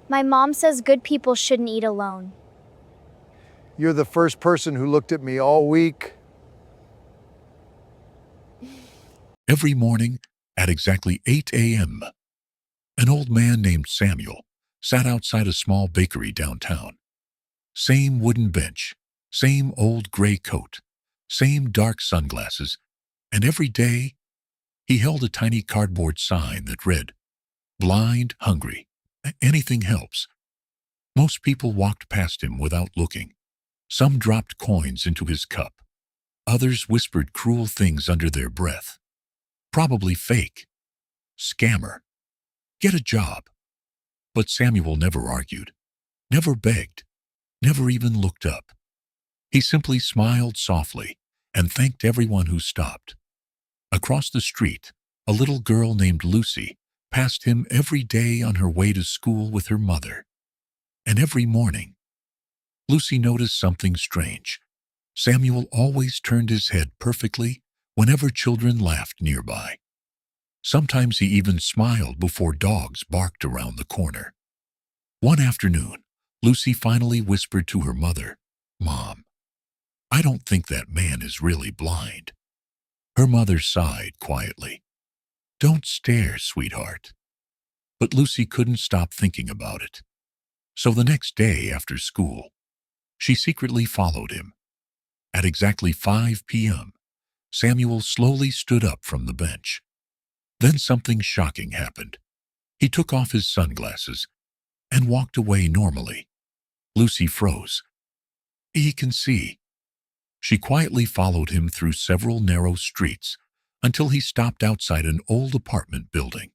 My mom says good people shouldn't eat alone. You're the first person who looked at me all week. Every morning at exactly 8 a.m., an old man named Samuel sat outside a small bakery downtown. Same wooden bench, same old gray coat, same dark sunglasses, and every day he held a tiny cardboard sign that read, "Blind, hungry, anything helps." Most people walked past him without looking. Some dropped coins into his cup. Others whispered cruel things under their breath. Probably fake. Scammer. Get a job. But Samuel never argued, never begged, never even looked up. He simply smiled softly and thanked everyone who stopped. Across the street, a little girl named Lucy passed him every day on her way to school with her mother. And every morning, Lucy noticed something strange. Samuel always turned his head perfectly whenever children laughed nearby. Sometimes he even smiled before dogs barked around the corner. One afternoon, Lucy finally whispered to her mother, "Mom, I don't think that man is really blind." Her mother sighed quietly. "Don't stare, sweetheart." But Lucy couldn't stop thinking about it. So the next day after school, she secretly followed him. At exactly 5 p.m., Samuel slowly stood up from the bench. Then something shocking happened. He took off his sunglasses and walked away normally. Lucy froze. "He can see." She quietly followed him through several narrow streets until he stopped outside an old apartment building.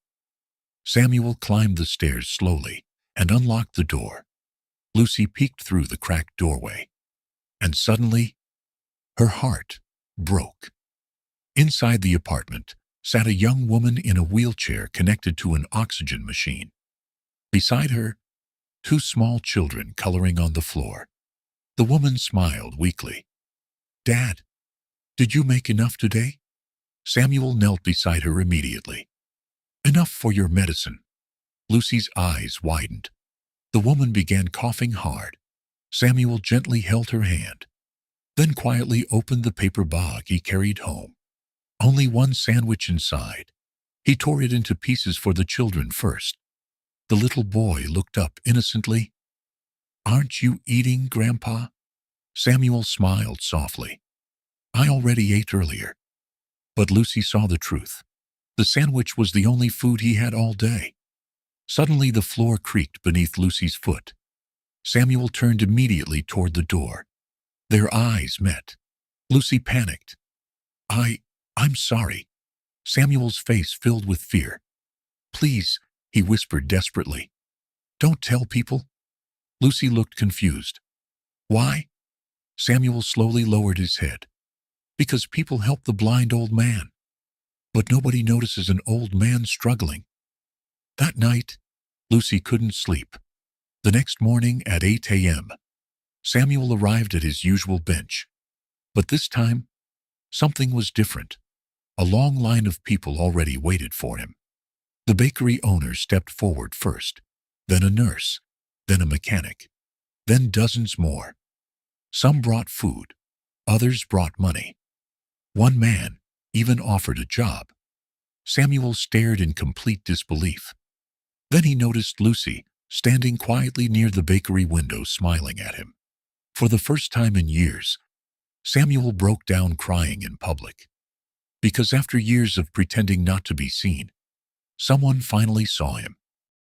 Samuel climbed the stairs slowly and unlocked the door. Lucy peeked through the cracked doorway, and suddenly, her heart broke. Inside the apartment sat a young woman in a wheelchair connected to an oxygen machine. Beside her, two small children coloring on the floor. The woman smiled weakly. "Dad, did you make enough today?" Samuel knelt beside her immediately. "Enough for your medicine." Lucy's eyes widened. The woman began coughing hard. Samuel gently held her hand, then quietly opened the paper bag he carried home. Only one sandwich inside. He tore it into pieces for the children first. The little boy looked up innocently. "Aren't you eating, Grandpa?" Samuel smiled softly. "I already ate earlier." But Lucy saw the truth. The sandwich was the only food he had all day. Suddenly the floor creaked beneath Lucy's foot. Samuel turned immediately toward the door. Their eyes met. Lucy panicked. I'm sorry." Samuel's face filled with fear. "Please," he whispered desperately. "Don't tell people." Lucy looked confused. "Why?" Samuel slowly lowered his head. "Because people help the blind old man. But nobody notices an old man struggling." That night, Lucy couldn't sleep. The next morning at 8 a.m., Samuel arrived at his usual bench. But this time, something was different. A long line of people already waited for him. The bakery owner stepped forward first, then a nurse, then a mechanic, then dozens more. Some brought food, others brought money. One man even offered a job. Samuel stared in complete disbelief. Then he noticed Lucy standing quietly near the bakery window smiling at him. For the first time in years, Samuel broke down crying in public. Because after years of pretending not to be seen, someone finally saw him.